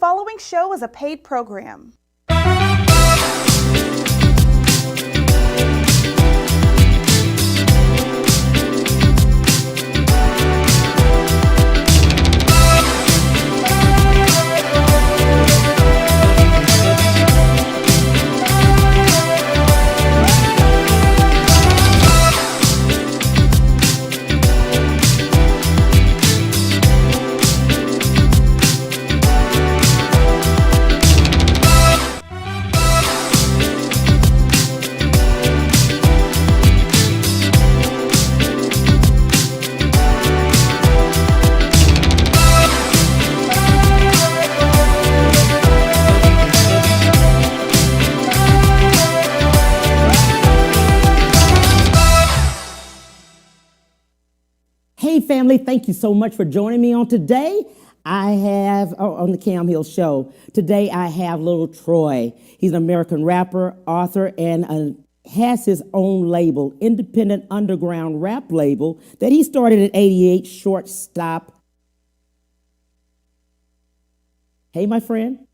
following show is a paid program. Hey family, thank you so much for joining me on today. On the Cam Hill Show. Today I have Lil Troy. He's an American rapper, author, and has his own label, independent underground rap label that he started in '88, Shortstop. Hey, my friend.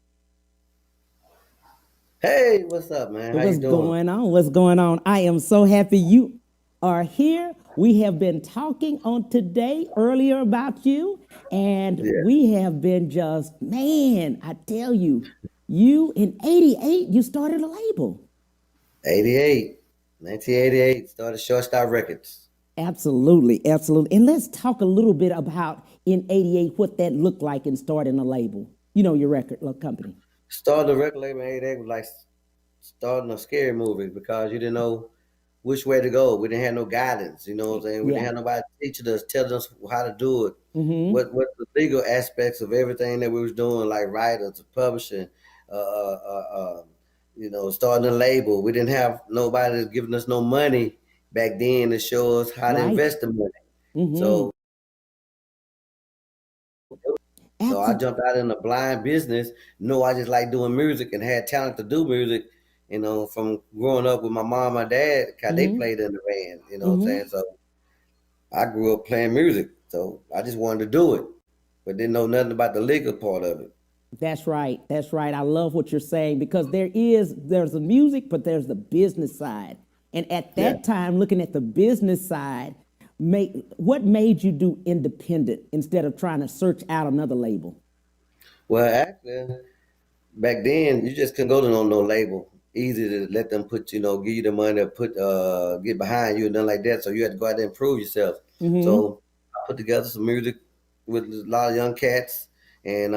Hey, what's up, man? How What's you doing? going on? What's going on? I am so happy you are here. We have been talking on today earlier about you, and Yeah, we have been I tell you, you in '88, you started a label. 88, 1988, started Shortstop Records. Absolutely, absolutely. And let's talk a little bit about in '88 what that looked like in starting a label. You know, your record company. Started the record label in 88 was like starting a scary movie because you didn't know which way to go. We didn't have no guidance, you know what I'm saying? We didn't Yeah. have nobody teaching us, telling us how to do it. Mm-hmm. What the legal aspects of everything that we was doing, like writers, publishing, uh, uh, uh, uh, starting a label. We didn't have nobody giving us no money back then to show us how to Right. invest the money. Mm-hmm. So So I Absolutely. jumped out in a blind business. No, I just like doing music and had talent to do music. From growing up with my mom and my dad, cause they Mm-hmm. played in the band. You know what I'm Mm-hmm. saying? So I grew up playing music. So I just wanted to do it, but didn't know nothing about the legal part of it. That's right. That's right. I love what you're saying because there's the music, but there's the business side. And at Yeah. that time, looking at the business side, what made you do independent instead of trying to search out another label? Well, actually, back then you just couldn't go to no label. Easy to let them give you the money to get behind you and nothing like that. So you had to go out there and prove yourself. Mm-hmm. So I put together some music with a lot of young cats and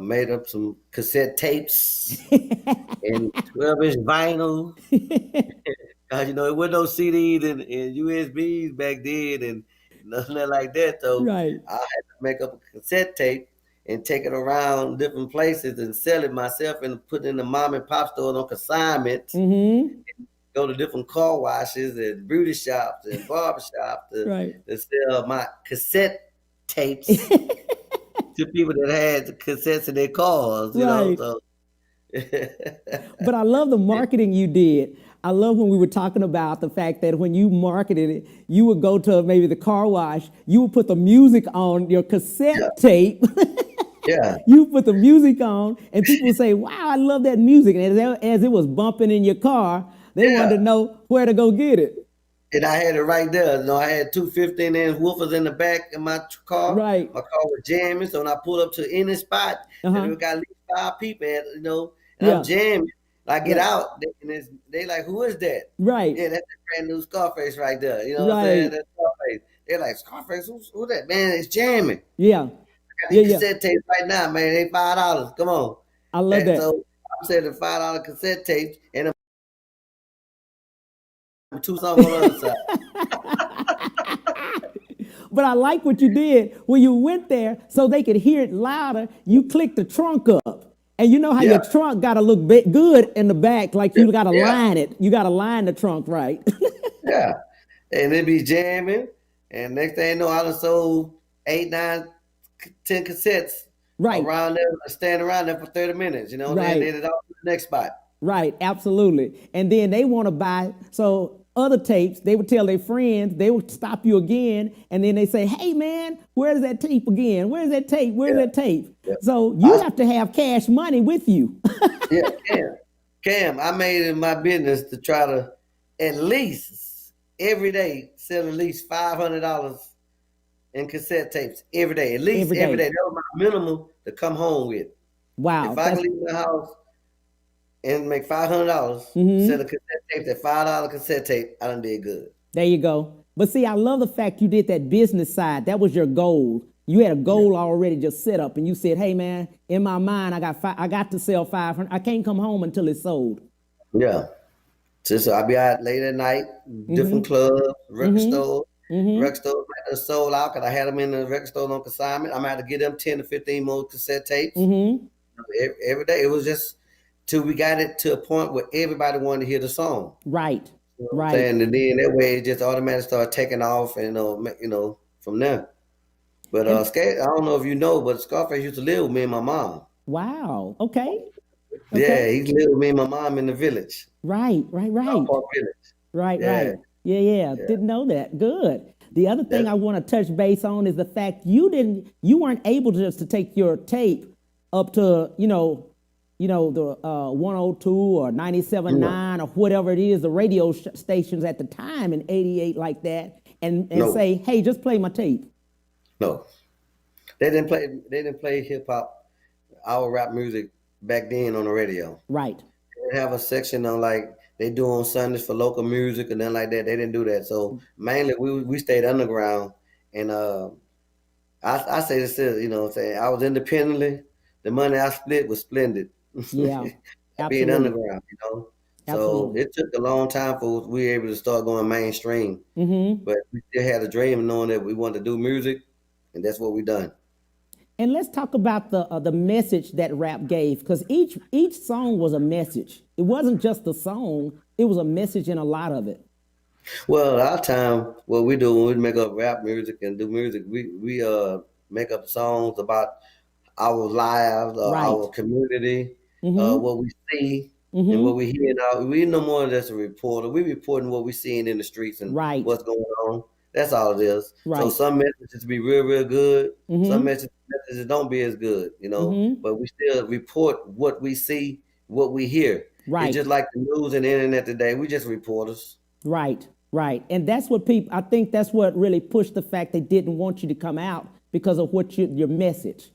made up some cassette tapes and 12-inch vinyl. Cause it wasn't no CDs and USBs back then and nothing like that. So Right. I had to make up a cassette tape and take it around different places and sell it myself and put it in the mom and pop stores on consignment. Mm-hmm. Go to different car washes and beauty shops and barber shops Right. to sell my cassette tapes to people that had the cassettes in their cars. Right. But I love the marketing you did. I love when we were talking about the fact that when you marketed it, you would go to maybe the car wash, you would put the music on your Yeah, cassette tape. yeah, You put the music on, and people would say, "Wow, I love that music." And as it was bumping in your car, they wanted yeah. to know where to go get it. And I had it right there. I had two 15-inch woofers in the back of my car. Right. My car was jamming. So when I pulled up to any spot Uh that huh. we got at least five people and I'm Yeah. jamming, I get Right. out, they like, who is that? Right. Yeah, that's a brand new Scarface right there. You know what I'm saying? Right. That's Scarface. They're like, Scarface, who that? Man, it's jamming. Yeah. I got Yeah. these Yeah. cassette tapes right now, man. They $5. Come on. I love And that. so I'm selling $5 cassette tapes and two something on the other side. But I like what you did when you went there so they could hear it louder. You clicked the trunk up. And you know how Yeah, your trunk got to look good in the back, like yeah, you got to yeah. line it. You got to line the trunk right. Yeah. And it be jamming. And next thing you know, I done sold 8, 9, 10 cassettes Right, around there, stand around there for 30 minutes, you know what I'm saying? right, Then it's off to the next spot. right, absolutely. And then they want to buy. So other tapes, they would tell their friends, they would stop you again, and then they say, hey man, where's that tape again? Where's that tape? Where's that tape? Yeah. So you have to have cash money with you. Yeah, Cam, I made it my business to try to at least every day sell at least $500 in cassette tapes every day. At least every day. That was my minimum to come home with. Wow. If I can leave my house and make $500, sell a cassette tape, that $5 cassette tape, I done did good. There you go. But see, I love the fact you did that business side. That was your goal. You had a goal already just set up, and you said, "Hey, man, in my mind, I got to sell 500. I can't come home until it's sold." Yeah. So I'll be out late at night, different clubs, record stores. Record stores that sold out because I had them in the record stores on consignment. I'm going to have to get them 10 to 15 more cassette tapes every day. It was just till we got it to a point where everybody wanted to hear the song. Right. You know right. And then that way it just automatically started taking off, and from there. But I don't know if you know, but Scarface used to live with me and my mom. Wow. Okay. Yeah, he lived with me and my mom in the village. Right. OnPoint village. Right. Yeah. Didn't know that. Good. The other thing I want to touch base on is the fact you weren't able to take your tape up to, the 102 or 97.9 or whatever it is, the radio stations at the time in '88 like that, and say, hey, just play my tape. No, they didn't play hip hop, our rap music back then on the radio. Right. They didn't have a section on like they do on Sundays for local music and then like that. They didn't do that. So mainly we stayed underground, and I say this is, I was independently. The money I split was splendid. Yeah, being underground, So it took a long time for we were able to start going mainstream. But we still had a dream, knowing that we wanted to do music, and that's what we done. And let's talk about the message that rap gave, because each song was a message. It wasn't just the song; it was a message in a lot of it. Well, our time, what we do when we make up rap music and do music, we make up songs about our lives, our community, what we see, and what we hear. Now, we no more than just a reporter. We reporting what we seeing in the streets and what's going on. That's all it is. Right. So some messages be real, real good. Some messages don't be as good, But we still report what we see, what we hear. Right. It's just like the news and the internet today. We just reporters. Right. And that's what I think that's what really pushed the fact they didn't want you to come out, because of what your message.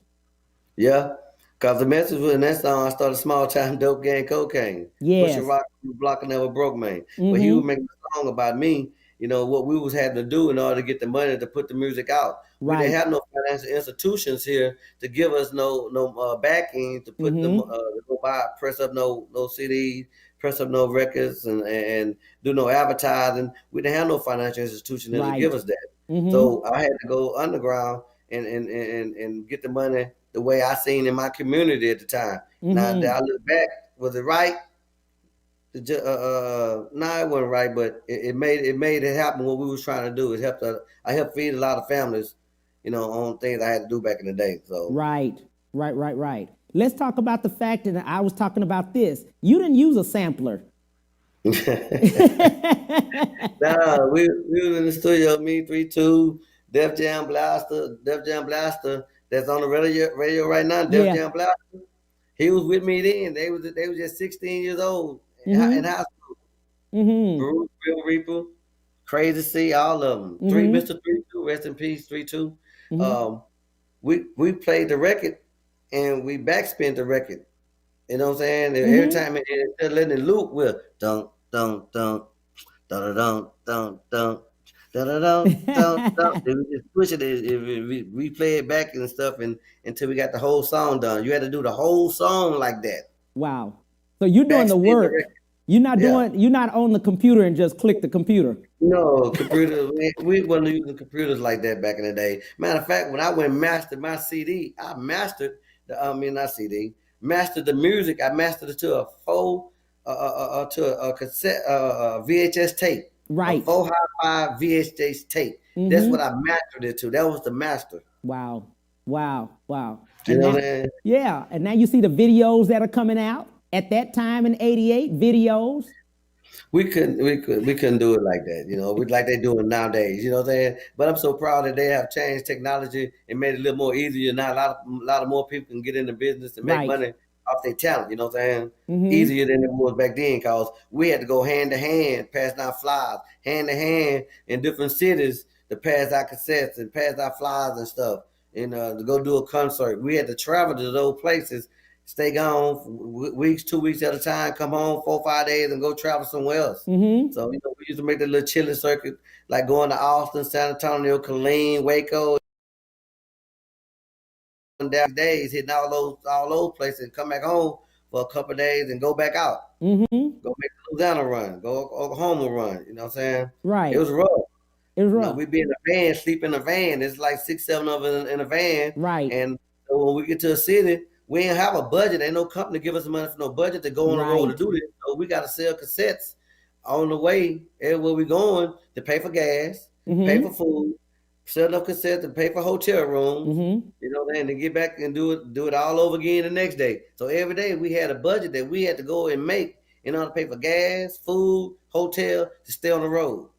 Yeah. Because the message was in that song, I started small time dope gang cocaine. Yes. Pushing rock, blocking never broke man. But he was making a song about me, what we was having to do in order to get the money to put the music out. Right. We didn't have no financial institutions here to give us no backing to put them to go buy, press up no CDs, press up no records, and do no advertising. We didn't have no financial institution to give us that. So I had to go underground and get the money the way I seen in my community at the time. Now that I look back, was it right? No, it wasn't right, but it made it happen. What we was trying to do is I helped feed a lot of families, on things I had to do back in the day. So right. Let's talk about the fact that I was talking about this. You didn't use a sampler. Nah, we was in the studio, me, 3-2, Def Jam Blaster, that's on the radio right now, Def Jam Blaster. He was with me then. They was just 16 years old in high school. Bruce, Bill Reaper, Crazy C, all of them. Mr. 3-2, rest in peace, 3-2. We played the record and we backspin the record. You know what I'm saying? Every time instead of letting it loop, we'll dun dun dun dun dun dun dun. We just push it, we play it back and stuff, and until we got the whole song done. You had to do the whole song like that. Wow! So you're doing the work. You're not You're not on the computer and just click the computer. No, computer. we wasn't using computers like that back in the day. Matter of fact, when I went and mastered my CD, I mastered mastered the music. I mastered it to a cassette, VHS tape. Right. A 4 high 5 VHS tape. That's what I mastered it to. That was the master. Wow. You know what I'm saying? Yeah. And now you see the videos that are coming out at that time in '88, videos. We couldn't do it like that, like they do it nowadays, you know what I'm saying? But I'm so proud that they have changed technology and made it a little more easier. Now a lot of more people can get in the business and make Right. money off their talent, you know what I'm saying? Mm-hmm. Easier than it was back then because we had to go hand to hand, passing out flyers, hand to hand in different cities to pass out cassettes and pass out flyers and stuff. And to go do a concert. We had to travel to those places, stay gone for weeks, 2 weeks at a time, come home 4 or 5 days, and go travel somewhere else. Mm-hmm. So we used to make that little chilling circuit, like going to Austin, San Antonio, Killeen, Waco, and down days, hitting all those places, and come back home for a couple of days and go back out, Mm-hmm. go make a Louisiana run, go Oklahoma run. You know what I'm saying? It Right. was rough. It was rough. We'd be in a van, sleep in a van. It's like 6, 7 of us in a van. Right. And so when we get to a city, we ain't have a budget. Ain't no company give us money for no budget to go on the road to Right. do this. So we got to sell cassettes on the way, everywhere we going, to pay for gas, pay for Mm-hmm. food, sell enough cassettes to pay for hotel rooms. Mm-hmm. And then get back and do it all over again the next day. So every day we had a budget that we had to go and make in order to pay for gas, food, hotel to stay on the road.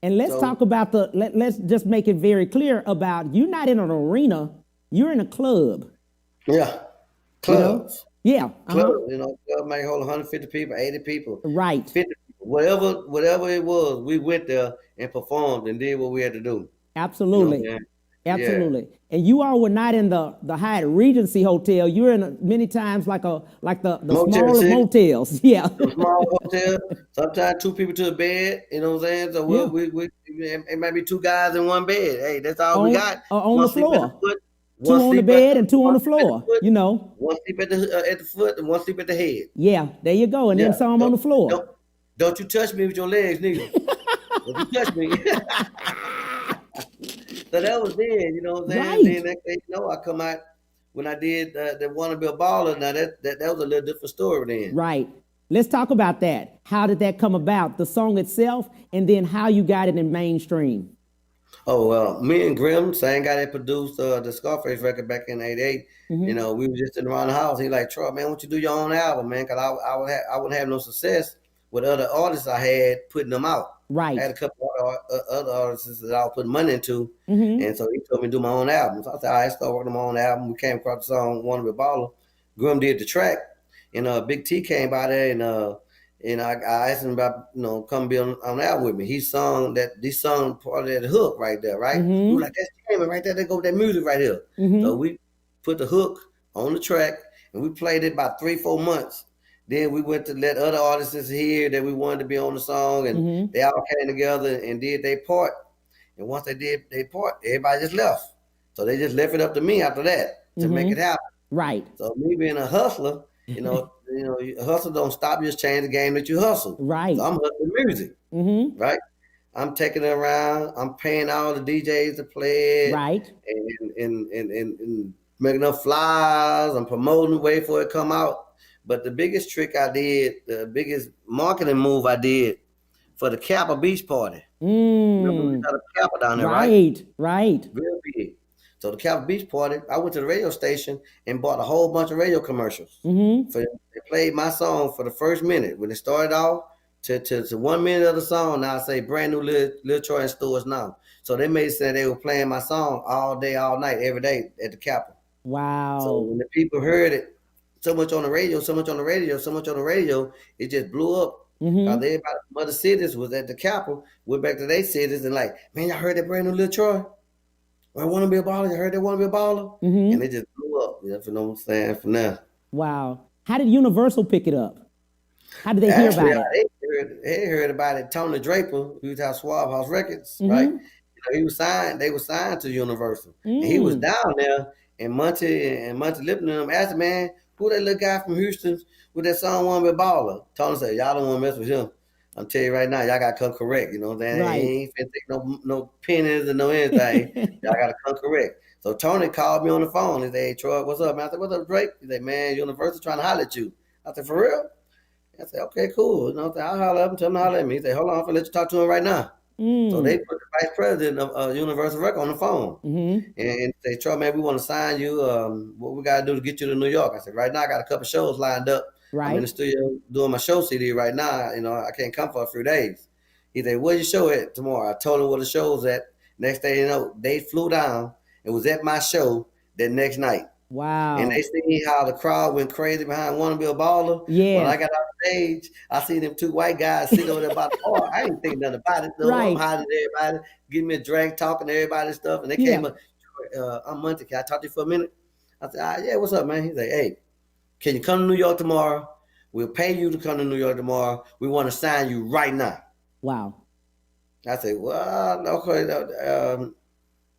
And let's So talk about let's just make it very clear about you're not in an arena, you're in a club. yeah, You know? clubs. Yeah. Club, Uh-huh. club might hold 150 people, 80 people, Right. 50 people, whatever it was. We went there and performed and did what we had to do. You know what I'm Absolutely. saying? Yeah. Absolutely. And you all were not in the Hyatt Regency hotel. You're in many times like the Motel smaller 6, motels. Yeah. some small hotel, sometimes two people to a bed, you know what I'm saying? So Yeah. it might be two guys in one bed. Hey, that's all we got. On One the sleep at the floor. foot, Two one on the sleep at bed the and two on one the sleep at the floor. foot, You know. one sleep at the foot, and one sleep at the head. Yeah. There you go. And then Yeah. some on the floor. Don't you touch me with your legs, neither. Don't you touch me. So that was then, you know what I'm saying? Right. Then next thing you know, I come out when I did the Wanna Be a Baller. Now that was a little different story then. Right. Let's talk about that. How did that come about? The song itself, and then how you got it in mainstream. Oh well, me and Grim, same guy that produced the Scarface record back in '88. Mm-hmm. We were just sitting around the house. He like, Troy, man, why don't you do your own album, man? Cause I wouldn't have no success with other artists I had putting them out. I Right. had a couple other artists that I was putting money into, Mm-hmm. and so he told me to do my own album. So I said, all right, start working on my own album. We came across the song "Wanna Be a Baller." Grim did the track, and Big T came by there, and I asked him about come be on the album with me. He sung part of that hook right there, right? We were Mm-hmm. like, that's jamming right there. There go that music right here. So Mm-hmm. we put the hook on the track, and we played it about 3, 4 months. Then we went to let other artists hear that we wanted to be on the song, and Mm-hmm. they all came together and did their part. And once they did their part, everybody just left. So they just left it up to me after that to make it Mm-hmm. happen. Right. So me being a hustler, a hustle don't stop. You just change the game that you hustle. So Right. I'm hustling music, Mm-hmm. right? I'm taking it around. I'm paying all the DJs to play it, Right. and making up flyers. I'm promoting the way for it to come out. But the biggest trick I did, the biggest marketing move I did for the Kappa Beach Party. Remember we Mm. had a Kappa down there, right? Right. Right. Real big. So the Kappa Beach Party, I went to the radio station and bought a whole bunch of radio commercials. Mm-hmm. They played my song for the first minute. When it started off to 1 minute of the song, now I say brand new Lil Troy in stores now. So they made it say they were playing my song all day, all night, every day at the Kappa. So Wow. when the people heard it so much on the radio, so much on the radio, so much on the radio, it just blew up. Because Mm-hmm. everybody from other cities was at the Kappa, went back to their cities and like, man, y'all heard that brand new Lil Troy? I want to be a baller. You heard they want to be a baller? And Mm-hmm. it just blew up. You know what I'm saying? From there. Wow. How did Universal pick it up? How did they hear Actually, about it? they heard about it. Tony Draper, who was out Swab House Records, right? Mm-hmm. He was signed. They were signed to Universal, and he was Mm. down there. And Monty Lipton and them asked him, man, who that little guy from Houston with that song "Wanna Be a Baller"? Tony said, y'all don't want to mess with him. I'm telling you right now, y'all got to come correct. You know what I'm saying? Right. He ain't finna take no pennies or no anything. Y'all got to come correct. So Tony called me on the phone. He said, hey, Troy, what's up, man? I said, what's up, Drake? He said, man, Universal trying to holler at you. I said, for real? I said, okay, cool. You know what I'm saying? I'll holler at him, tell him to holler at me. He said, hold on, I'm going to let you talk to him right now. So they Mm. put the vice president of Universal Record on the phone. Mm-hmm. And they Troy, man, we want to sign you. What we got to do to get you to New York? I said, right now I got a couple shows lined up. I'm in Right. the studio doing my show CD right now. I can't come for a few days. He said, "Where's your show at tomorrow?" I told him where the show's at. Next thing you know, they flew down and was at my show that next night. And they Wow. seen how the crowd went crazy behind Wanna Be a Baller. When I Yes. got off stage, I seen them two white guys sitting over there by the bar. I ain't think nothing about it. So I'm Right. hiding to everybody, giving me a drink, talking to everybody and stuff. And they Yeah. came up, I'm Monty, can I talk to you for a minute? I said, yeah, what's up, man? He's like, hey, can you come to New York tomorrow? We'll pay you to come to New York tomorrow. We want to sign you right now. Wow. I said, well, okay,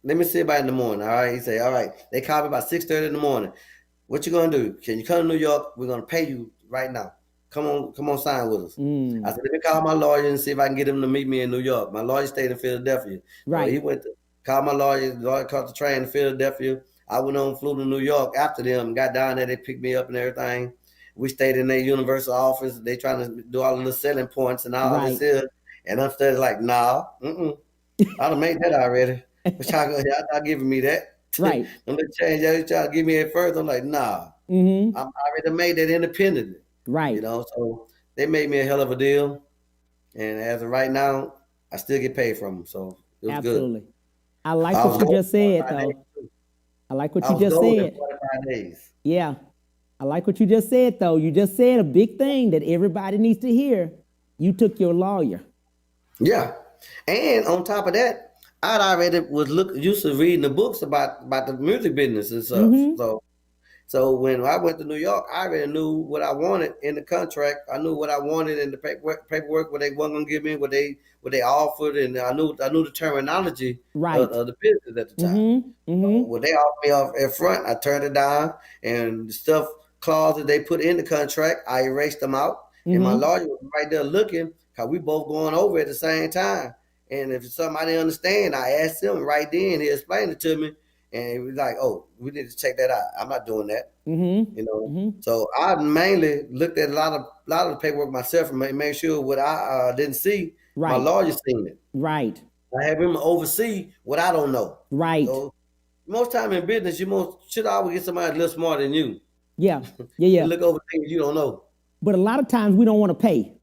let me see about it in the morning. All right. He said, all right. They called me about 6:30 in the morning. What you gonna do? Can you come to New York? We're gonna pay you right now. Come on, sign with us. I said, let me call my lawyer and see if I can get him to meet me in New York. My lawyer stayed in Philadelphia. So he Right. went to call my lawyer. The lawyer caught the train to Philadelphia. I went on, flew to New York after them, got down there, they picked me up and everything. We stayed in their Universal office. They trying to do all the selling points and all this Right. here. And I'm still like, nah, I done made that already. But y'all not giving me that. Right. Don't let change that. You try to give me it first. I'm like, nah. Mm-hmm. I already made that independently, Right. So they made me a hell of a deal. And as of right now, I still get paid from them. So it was good. Absolutely. I like I what was you gold just in said 45 days though. too. I like what I you was just gold in said. 45 days. Yeah. I like what you just said though. You just said a big thing that everybody needs to hear. You took your lawyer. Yeah. And on top of that, I'd already was used to reading the books about the music business and stuff. Mm-hmm. So when I went to New York, I already knew what I wanted in the contract. I knew what I wanted in the paperwork what they weren't gonna give me, what they offered, and I knew the terminology Right. of the business at the time. Mm-hmm. Mm-hmm. What they offered me off at front, I turned it down, and the stuff clauses they put in the contract, I erased them out. And my Mm-hmm. lawyer was right there looking, cause we both going over at the same time. And if it's something I didn't understand, I asked him right then. He explained it to me, and he was like, "Oh, we need to check that out. I'm not doing that." Mm-hmm. Mm-hmm. So I mainly looked at a lot of the paperwork myself and made sure what I didn't see, my Right. lawyer seen it. Right. I have him oversee what I don't know. Right. So most time in business, should always get somebody a little smarter than you. Yeah. Yeah. You Yeah. look over things you don't know. But a lot of times we don't want to pay.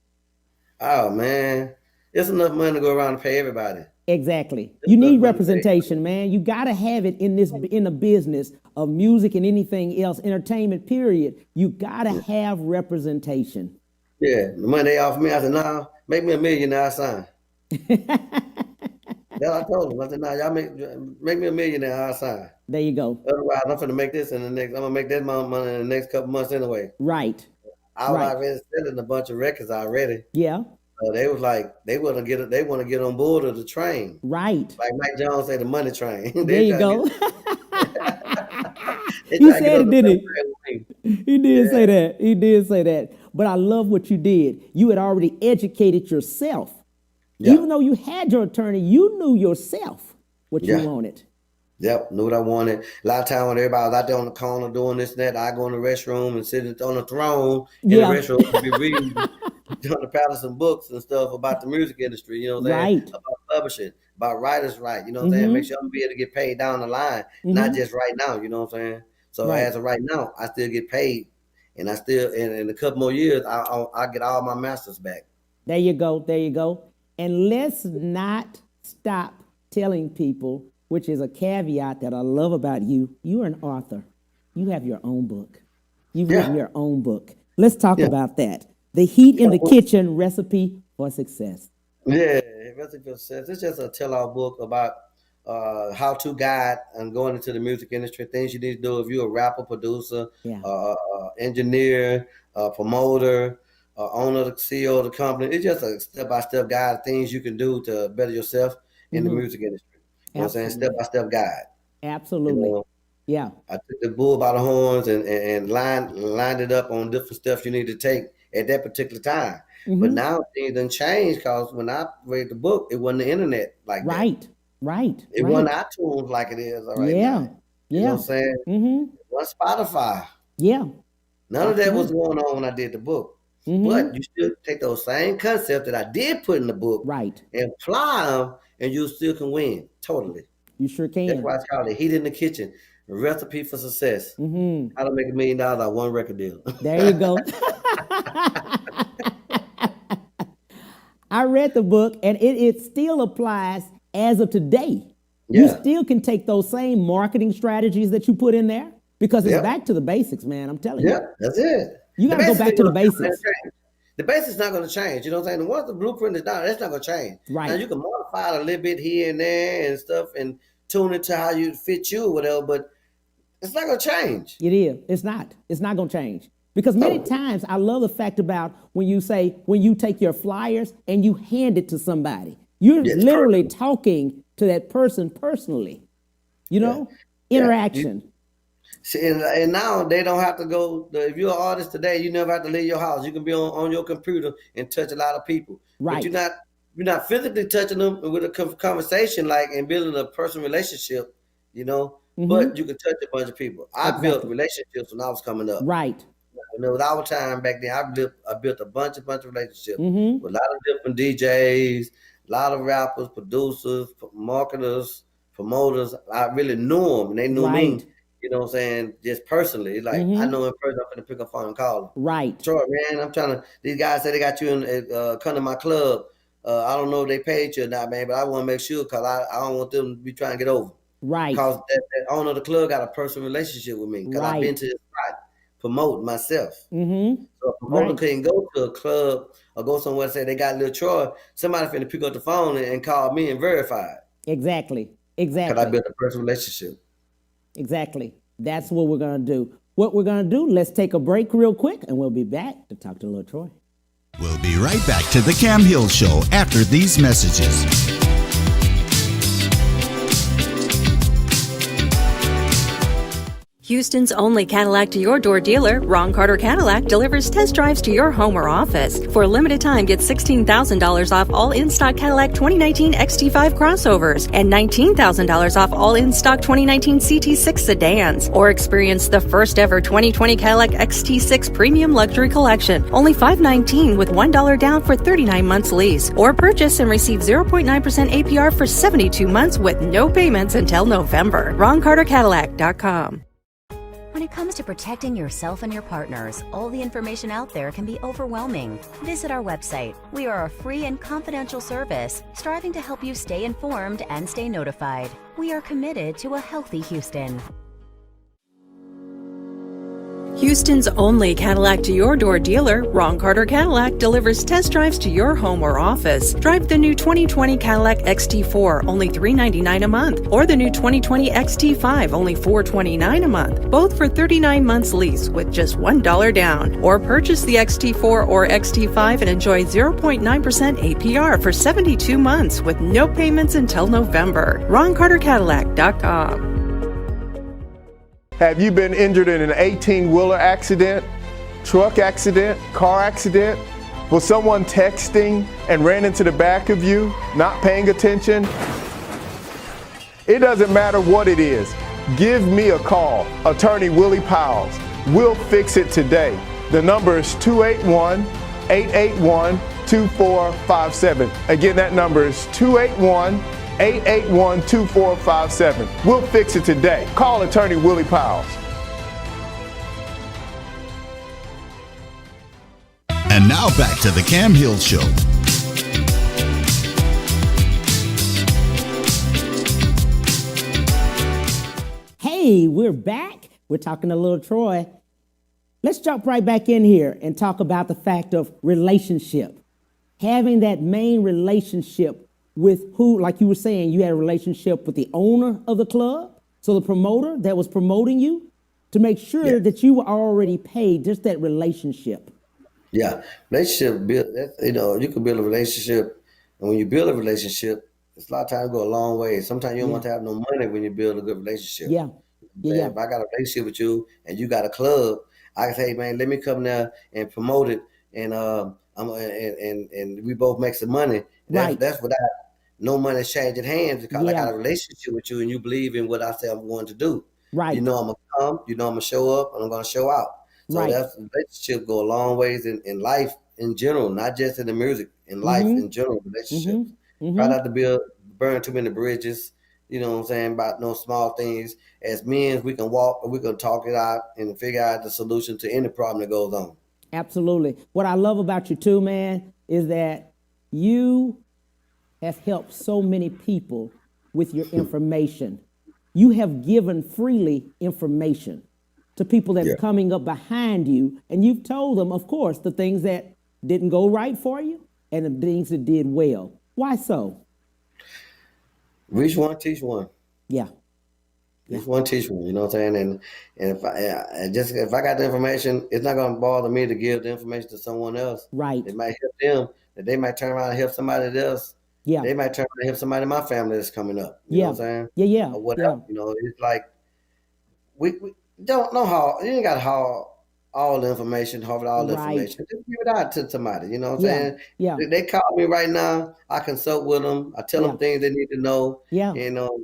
Oh man, it's enough money to go around to pay everybody. Exactly. It's You enough need money to pay. representation, man. You got to have it in the business of music and anything else, entertainment, period. You got to have representation. Yeah, the money they offered me, I said, "Nah, make me a million, I sign." That I told them. I said, "Nah, y'all make me a million, I sign. There you go. Otherwise, I'm gonna make this in the next. I'm gonna make that money in the next couple months anyway." Right. I was Right. already selling a bunch of records already. Yeah. So they was like, they want to get, they want to get on board of the train. Right. Like Mike Jones said, the money train. There they you try to go. they He try to get said on it, the didn't money he? train with me. He did Yeah, say that. He did say that. But I love what you did. You had already educated yourself. yeah, Even though you had your attorney, you knew yourself what you yeah. wanted. Yep, knew what I wanted. A lot of time when everybody was out there on the corner doing this and that, I go in the restroom and sit on the throne in the Yeah. restroom and be reading, trying to paddle some books and stuff about the music industry, you know what I'm saying? Right. About publishing, about writers' right, you know what I'm saying? Make Mm-hmm. sure I'm gonna be able to get paid down the line, not Mm-hmm. just right now, you know what I'm saying? So Right. as of right now, I still get paid, and I still in a couple more years, I get all my masters back. There you go. There you go. And let's not stop telling people, which is a caveat that I love about you. You're an author. You have your own book. You've written Yeah, your own book. Let's talk yeah. about that. The Heat in Yeah, the well, Kitchen Recipe for Success. yeah, Recipe for Success. It's just a tell-all book about how-to guide and going into the music industry, things you need to do if you're a rapper, producer, Yeah. engineer, promoter, owner, the CEO of the company. It's just a step-by-step guide of things you can do to better yourself in the Mm-hmm. music industry. You know what I'm saying? Absolutely. Step-by-step guide. You Absolutely. know, Yeah. I took the bull by the horns and lined it up on different steps you need to take at that particular time. But Mm-hmm. now things done changed because when I read the book, it wasn't the internet like that. Right. Right. It wasn't Right. iTunes like it is right now. Yeah. You know Yeah. what I'm saying? Mm-hmm. It wasn't Spotify. Yeah. None of that was Absolutely. going on when I did the book. But Mm-hmm. you still take those same concepts that I did put in the book Right. and apply them, and you still can win totally. You sure That's can. why it's called the Heat in the Kitchen, a recipe for success. Mm-hmm. How to make $1 million out of one record deal. There you go. I read the book, and it still applies as of today. Yeah. You still can take those same marketing strategies that you put in there because it's Yep. back to the basics, man. I'm telling you. Yeah, that's it. You got to go back to the basics. The basics not going to change. You know what I'm saying? Once the blueprint is down, that's not going to change. Right. Now you can modify it a little bit here and there and stuff, and tune it to how you fit you or whatever. But it's not going to change. It is. It's not. It's not going to change. Because many times I love the fact about when you take your flyers and you hand it to somebody, you're literally talking to that person personally, interaction. See, and now they don't have to go. If you're an artist today, you never have to leave your house. You can be on your computer and touch a lot of people. Right. But you're not physically touching them with a conversation and building a personal relationship, but you can touch a bunch of people. I built relationships when I was coming up. Right. With our time back then, I built a bunch of relationships with a lot of different DJs, a lot of rappers, producers, marketers, promoters. I really knew them, and they knew me. You know what I'm saying? Just personally, I know in person. I'm gonna pick up the phone and call them. Right. Troy, man, I'm trying to. These guys say they got you in. Come to my club. I don't know if they paid you or not, man, but I want to make sure because I don't want them to be trying to get over. Right. Because that owner of the club got a personal relationship with me. Because I've been to this spot promote myself. So a promoter couldn't go to a club or go somewhere and say they got Lil Troy. Somebody finna pick up the phone and call me and verify it. Exactly. Because I built a personal relationship. Exactly. That's what we're going to do. What we're going to do, let's take a break real quick, and we'll be back to talk to Lil Troy. We'll be right back to the Cam Hill Show after these messages. Houston's only Cadillac to your door dealer, Ron Carter Cadillac, delivers test drives to your home or office. For a limited time, get $16,000 off all in-stock Cadillac 2019 XT5 crossovers and $19,000 off all in-stock 2019 CT6 sedans. Or experience the first ever 2020 Cadillac XT6 Premium Luxury Collection, only $519 with $1 down for 39 months lease. Or purchase and receive 0.9% APR for 72 months with no payments until November. RonCarterCadillac.com. When it comes to protecting yourself and your partners, all the information out there can be overwhelming. Visit our website. We are a free and confidential service, striving to help you stay informed and stay notified. We are committed to a healthy Houston. Houston's only Cadillac to your door dealer, Ron Carter Cadillac, delivers test drives to your home or office. Drive the new 2020 Cadillac XT4, only $399 a month, or the new 2020 XT5, only $429 a month, both for 39 months lease with just $1 down. Or purchase the XT4 or XT5 and enjoy 0.9% APR for 72 months with no payments until November. RonCarterCadillac.com. Have you been injured in an 18-wheeler accident, truck accident, car accident? Was someone texting and ran into the back of you, not paying attention? It doesn't matter what it is. Give me a call, Attorney Willie Powles. We'll fix it today. The number is 281-881-2457. Again, that number is 281-881-2457. We'll fix it today. Call Attorney Willie Powles. And now back to the Cam Hill Show. Hey, we're back. We're talking to Lil Troy. Let's jump right back in here and talk about the fact of relationship. Having that main relationship with who, like you were saying, you had a relationship with the owner of the club, so the promoter that was promoting you, to make sure that you were already paid, just that relationship. Yeah, relationship build. You can build a relationship, and when you build a relationship, it's a lot of times go a long way. Sometimes you don't want to have no money when you build a good relationship. Yeah. If I got a relationship with you and you got a club, I can say, hey, man, let me come there and promote it, and and we both make some money. That's without no money changing hands, because I got a relationship with you and you believe in what I say I'm going to do. Right. You know I'm gonna come, you know I'm gonna show up, and I'm gonna show out. So that's relationship go a long ways in life in general, not just in the music, in life in general, relationships. Try not to burn too many bridges, you know what I'm saying, about no small things. As men, we can walk, we can talk it out and figure out the solution to any problem that goes on. Absolutely. What I love about you too, man, is that you have helped so many people with your information. You have given freely information to people that's coming up behind you, and you've told them, of course, the things that didn't go right for you and the things that did well. Why so? Reach one, teach one. Yeah. Reach one, teach one. You know what I'm saying? And if I got the information, it's not gonna bother me to give the information to someone else. Right. It might help them. That they might turn around and help somebody else. Yeah. They might turn around and help somebody in my family that's coming up. You know what I'm saying? Yeah. Or whatever. You know, it's like we don't know how you ain't got to haul all the information, harvest all the information. Just give it out to somebody. You know what I'm saying? Yeah. They call me right now. I consult with them. I tell them things they need to know. Yeah. You know,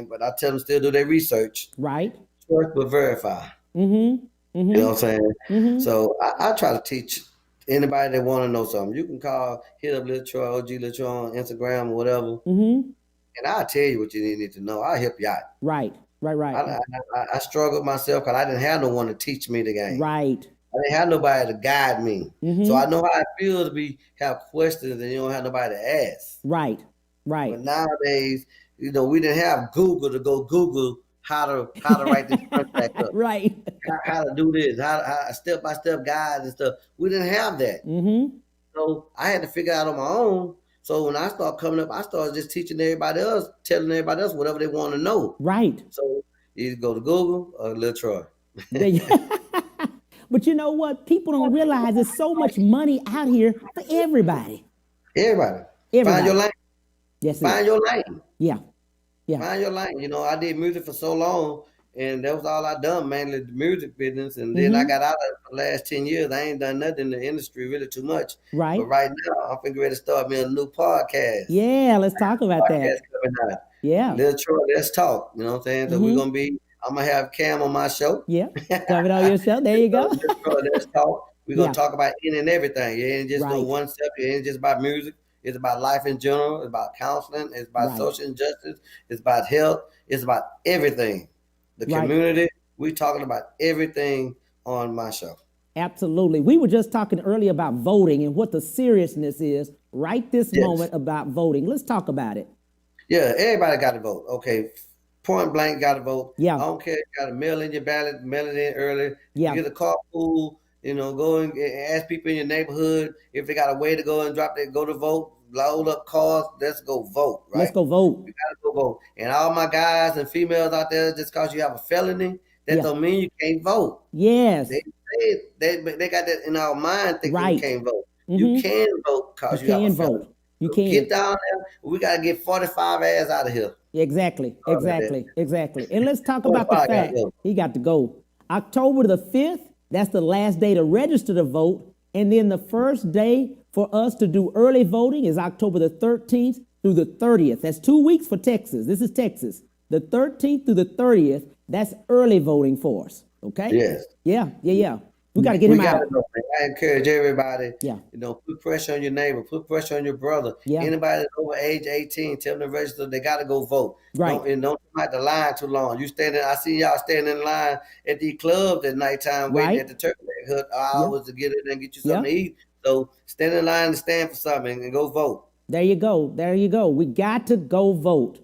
but I tell them still do their research. Right. Trust but verify. Mm-hmm. You know what I'm saying? Mm-hmm. So I try to teach anybody that want to know something. You can hit up Lil Troy, OG Lil Troy on Instagram or whatever. Mm-hmm. And I'll tell you what you need to know. I'll help you out. Right. I struggled myself because I didn't have no one to teach me the game. Right. I didn't have nobody to guide me. Mm-hmm. So I know how it feels to have questions and you don't have nobody to ask. Right. But nowadays, we didn't have Google to go Google how to write this contract up. Right. How to do this, how step-by-step guides and stuff. We didn't have that. Mm-hmm. So I had to figure out on my own. So when I started coming up, I started just teaching everybody else, telling everybody else whatever they want to know. Right. So you either go to Google or Lil Troy. But you know what? People don't realize there's so much money out here for everybody. Everybody. Find your lane. Yes. Find your lane. Yeah. Find your lane. You know, I did music for so long, and that was all I done, mainly the music business. And then I got out of it for the last 10 years. I ain't done nothing in the industry really too much. Right. But right now, I'm finna ready to start me a new podcast. Yeah, let's talk about that. Coming out. Yeah. Lil Troy, let's talk. You know what I'm saying? So I'm going to have Cam on my show. Yeah. Coming on your show. There you go. Lil Troy, let's talk. We're going to talk about any and everything. It ain't just no one step. It ain't just about music. It's about life in general. It's about counseling. It's about social injustice. It's about health. It's about everything. The community. We're talking about everything on my show. Absolutely. We were just talking earlier about voting and what the seriousness is right this moment about voting. Let's talk about it. Yeah, everybody got to vote. Okay, point blank got to vote. Yeah. I don't care. You got to mail in your ballot, mail it in early. Yeah. You get a carpool. You know, go and ask people in your neighborhood if they got a way to go and go to vote. Load up cars. Let's go vote. Right? Let's go vote. You gotta go vote. And all my guys and females out there, just because you have a felony, that don't mean you can't vote. Yes. They got that in our mind thinking you can't vote. You can vote because you have a felony. You can get down there. We gotta get 45 ass out of here. Exactly. And let's talk about the fact he got to go. October the 5th, that's the last day to register to vote. And then the first day for us to do early voting is October the 13th through the 30th. That's 2 weeks for Texas. This is Texas. The 13th through the 30th, that's early voting for us. Okay? Yes. Yeah. We got to get him out. I encourage everybody, Yeah. Put pressure on your neighbor, put pressure on your brother. Yeah. Anybody that's over age 18, tell them to register, they got to go vote. Right. Don't have to line too long. I see y'all standing in line at the clubs at nighttime waiting at the turkey hut hours to get in and get you something to eat. So stand in line and stand for something and go vote. There you go. We got to go vote.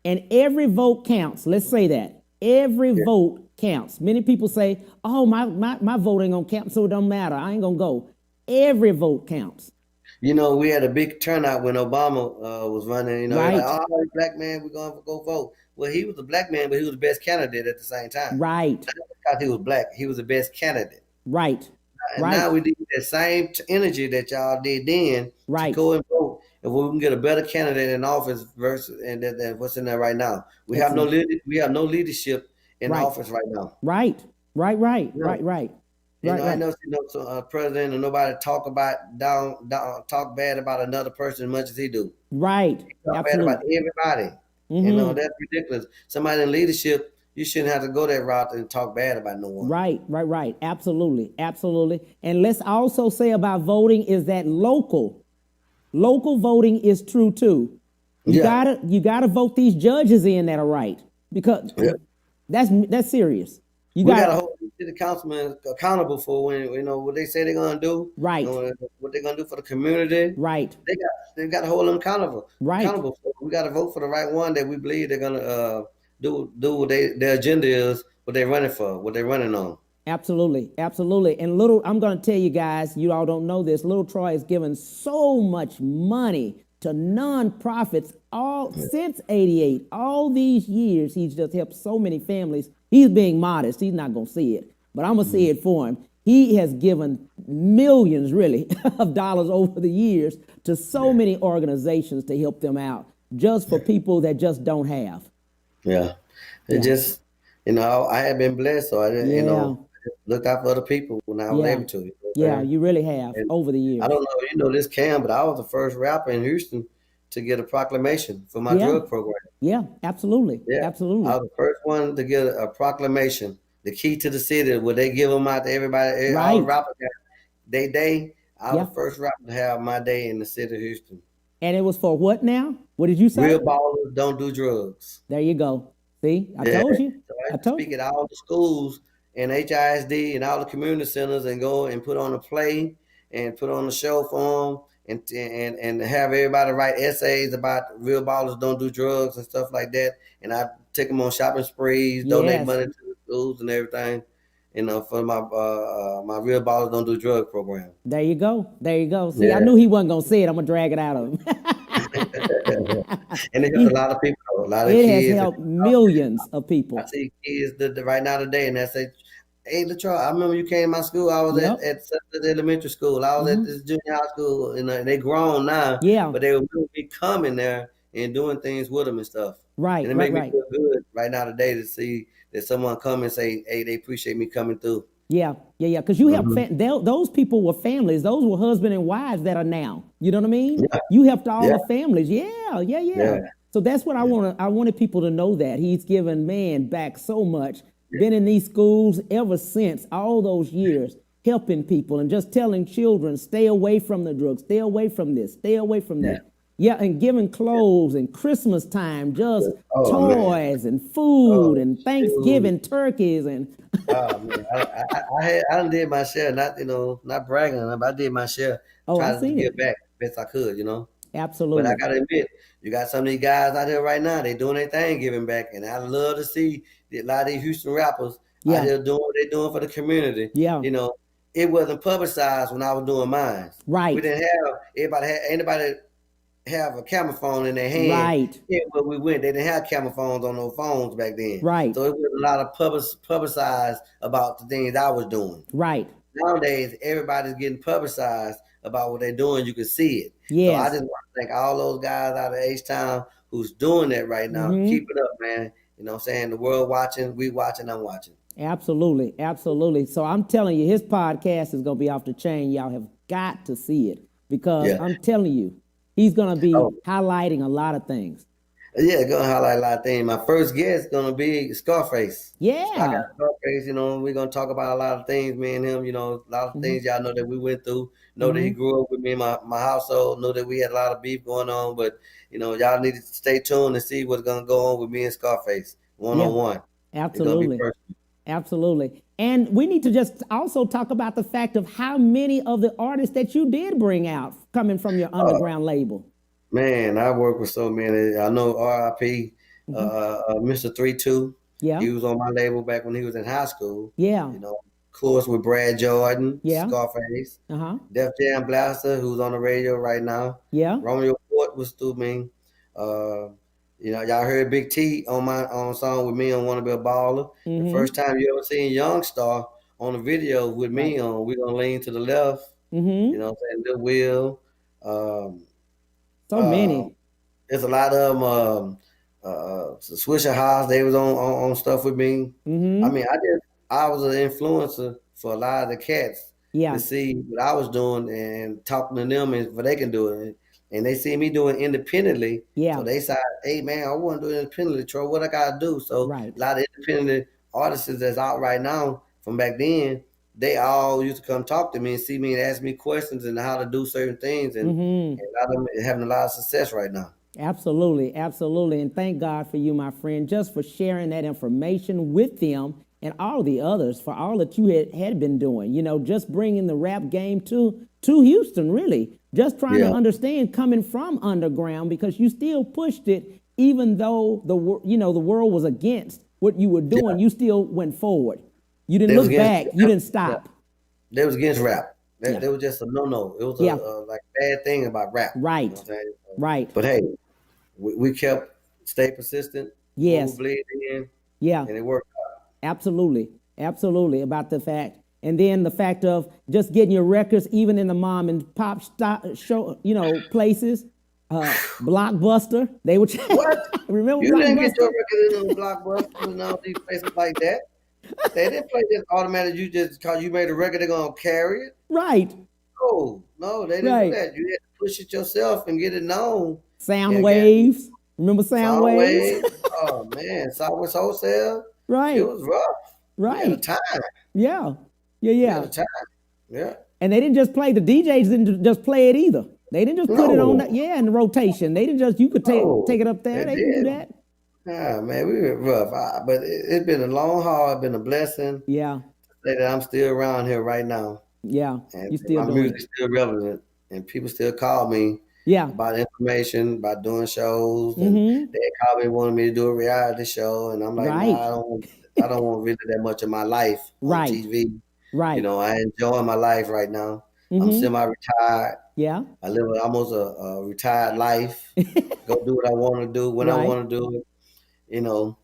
And every vote counts. Let's say that. Every vote counts. Many people say, oh, my vote ain't going to count, so it don't matter. I ain't going to go. Every vote counts. We had a big turnout when Obama was running. Right. Like, oh, black man, we're going to go vote. Well, he was a black man, but he was the best candidate at the same time. Right. Not because he was black. He was the best candidate. Right. And now we need that same energy that y'all did then to go and vote. If we can get a better candidate in office versus than what's in there right now. We have no leadership in office right now. Right. I never seen no president or nobody talk bad about another person as much as he do. Right. Talk bad about everybody. Mm-hmm. That's ridiculous. Somebody in leadership, you shouldn't have to go that route and talk bad about no one. Right. Absolutely. And let's also say about voting is that local voting is true too. You gotta vote these judges in that are right, because that's serious. We gotta hold city councilmen accountable for when what they say they're gonna do, Right. what they're gonna do for the community. Right. They got to hold them accountable. Right. Accountable. For. We got to vote for the right one that we believe they're gonna do what their agenda is, what they're running for, what they're running on. Absolutely, absolutely. And I'm going to tell you guys, you all don't know this. Lil Troy has given so much money to nonprofits since '88. All these years, he's just helped so many families. He's being modest. He's not going to see it, but I'm going to see it for him. He has given millions, really, of dollars over the years to so many organizations to help them out, just for people that just don't have. Yeah, it just, I had been blessed, so I didn't, look out for other people when I was able to. You really have over the years. I don't know, this Cam, but I was the first rapper in Houston to get a proclamation for my drug program. Yeah, absolutely. Yeah, absolutely. I was the first one to get a proclamation, the key to the city, where they give them out to everybody. All the rappers got their day. I was the first rapper to have my day in the city of Houston. And it was for what now? What did you say? Real ballers don't do drugs. There you go. See, I told you. So I speak at all the schools and HISD and all the community centers and go and put on a play and put on a show for them and have everybody write essays about real ballers don't do drugs and stuff like that. And I take them on shopping sprees, donate money to the schools and everything, for my my real ballers don't do drug program. There you go. There you go. See, I knew he wasn't gonna say it. I'm gonna drag it out of him. And it helped a lot of people. A lot of kids. It has helped millions of people. I see kids right now today, and they say, "Hey, Lil Troy, I remember you came to my school. I was at elementary school. I was at this junior high school, and they grown now. But they would be coming there and doing things with them and stuff. Right, and it made me feel good right now today to see that someone come and say, "Hey, they appreciate me coming through." Yeah. Because you helped those people were families. Those were husband and wives that are now. You know what I mean? Yeah. You helped all the families. Yeah. So that's what I wanted people to know, that he's given back so much. Been in these schools ever since, all those years, helping people and just telling children, stay away from the drugs, stay away from this, stay away from that. Yeah, and giving clothes and Christmas time, just toys and food and Thanksgiving turkeys and. Oh man, I done did my share. Not bragging, but I did my share. Trying to give back best I could. Absolutely. But I gotta admit, you got some of these guys out there right now. They doing their thing, giving back, and I love to see a lot of these Houston rappers out there doing what they're doing for the community. Yeah. It wasn't publicized when I was doing mine. Right. We didn't have anybody have a camera phone in their hand. Right. Where we went, they didn't have camera phones on those phones back then. Right. So it was a lot of publicized about the things I was doing. Right. Nowadays, everybody's getting publicized about what they're doing. You can see it. Yes. So I just want to thank all those guys out of H-Town who's doing that right now. Keep it up, man. You know what I'm saying? The world watching, we watching, I'm watching. Absolutely. Absolutely. So I'm telling you, his podcast is going to be off the chain. Y'all have got to see it, because I'm telling you, he's going to be highlighting a lot of things. Yeah, going to highlight a lot of things. My first guest is going to be Scarface. Yeah. I got Scarface, we're going to talk about a lot of things, me and him, a lot of things y'all know that we went through. Know that he grew up with me in my household. Know that we had a lot of beef going on, but, y'all need to stay tuned and see what's going to go on with me and Scarface one-on-one. Absolutely. Absolutely. And we need to just also talk about the fact of how many of the artists that you did bring out coming from your underground label. Man, I work with so many. I know R.I.P. Mr. 3-2. Yeah. He was on my label back when he was in high school. Yeah. Of course, with Brad Jordan, Yeah. Scarface, Def Jam Blaster, who's on the radio right now. Yeah. Romeo Fort was through me. Y'all heard Big T on song with me on Wanna Be a Baller. The first time you ever seen Young Star on the video with me on We Gonna Lean to the Left. You know what I'm saying? Lil Will. So many. There's a lot of them. Swisher House, they was on stuff with me. I mean, I was an influencer for a lot of the cats to see what I was doing and talking to them and what they can do it. And they see me doing independently. Yeah. So they said, hey man, I want to do it independently, Troy. What I gotta do? So a lot of independent artists that's out right now from back then, they all used to come talk to me and see me and ask me questions and how to do certain things. And a lot of them having a lot of success right now. Absolutely. And thank God for you, my friend, just for sharing that information with them and all the others for all that you had been doing. You know, just bringing the rap game to Houston, really. Just trying to understand coming from underground, because you still pushed it, even though the world was against what you were doing. You still went forward. You didn't look back. You didn't stop. They was against rap. They was just a no. It was a like bad thing about rap. Right. You know what I'm saying? Right. But hey, we stayed persistent. Yes. We believed in. Yeah. And it worked out. Absolutely. Absolutely. About the fact. And then the fact of just getting your records, even in the mom and pop show, places. Blockbuster. They would. What? Remember you Blockbuster? didn't get your record in Blockbuster and all these places like that. They didn't play this automatic. You just because you made a record, they're gonna carry it. Right. No, they didn't do that. You had to push it yourself and get it known. Sound waves. Remember sound waves? Oh man, Southwest Wholesale. Right. It was rough. Right. We had a time. Yeah. We had a time. Yeah. And they didn't just play. The DJs didn't just play it either. They didn't just put it on. In the rotation. They didn't just. You could take it up there. They didn't do that. Ah, man, we were rough. But it's been a long haul. It's been a blessing. Yeah. To say that I'm still around here right now. Yeah. And you still my doing music's still relevant, and people still call me. Yeah. About information, about doing shows. And they called me, wanted me to do a reality show, and I'm like, nah, I don't want really that much of my life on TV. Right. You know, I enjoy my life right now. I'm semi-retired. Yeah. I live almost a retired life. Go do what I want to do when I want to do it. You know,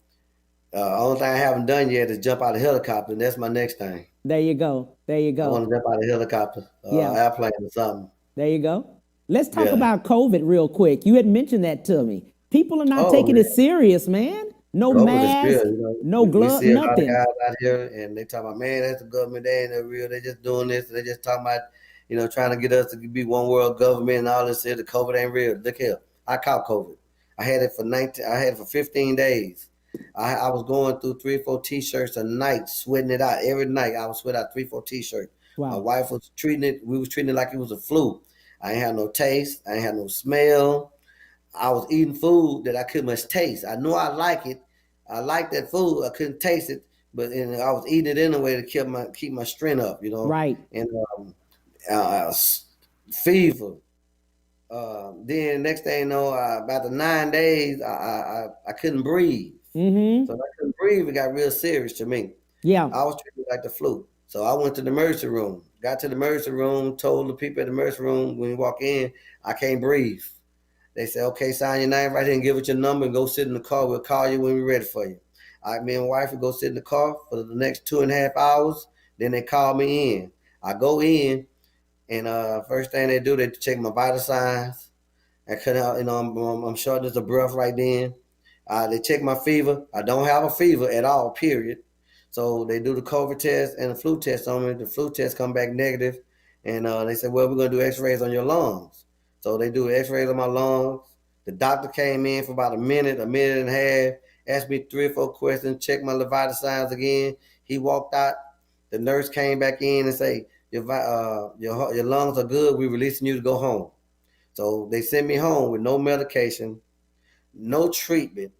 only thing I haven't done yet is jump out of a helicopter, and that's my next thing. There you go. There you go. I want to jump out of a helicopter, airplane or something. There you go. Let's talk about COVID real quick. You had mentioned that to me. People are not taking it serious, man. No COVID mask, no glove, nothing. We see a nothing. lot of guys out here, and they talk about, man, that's the government. They ain't real. They just doing this. They just talking about, trying to get us to be one world government and all this. The COVID ain't real. Look here, I caught COVID. I had it for 15 days. I was going through 3 or 4 t-shirts a night, sweating it out every night. I would sweat out 3 or 4 t-shirts. Wow. My wife was treating it. We was treating it like it was a flu. I ain't had no taste. I ain't had no smell. I was eating food that I couldn't much taste. I knew I like it. I liked that food. I couldn't taste it, but I was eating it anyway to keep my strength up, Right. And fever. Then next thing you know, about the 9 days, I couldn't breathe. So if I couldn't breathe, it got real serious to me. Yeah. I was treated like the flu. So I went to the emergency room. Got to the emergency room, told the people at the emergency room when you walk in, I can't breathe. They said, okay, sign your name right here and give it your number and go sit in the car. We'll call you when we're ready for you. Me and my wife would go sit in the car for the next 2.5 hours. Then they call me in. I go in, and first thing they do, they check my vital signs. I couldn't, I'm shortness of breath right then. They check my fever. I don't have a fever at all, period. So they do the COVID test and the flu test on me. The flu test come back negative, and they said, well, we're going to do x-rays on your lungs. So they do x-rays on my lungs. The doctor came in for about a minute and a half, asked me 3 or 4 questions, checked my vital signs again. He walked out. The nurse came back in and said, your lungs are good. We're releasing you to go home. So they sent me home with no medication, no treatment.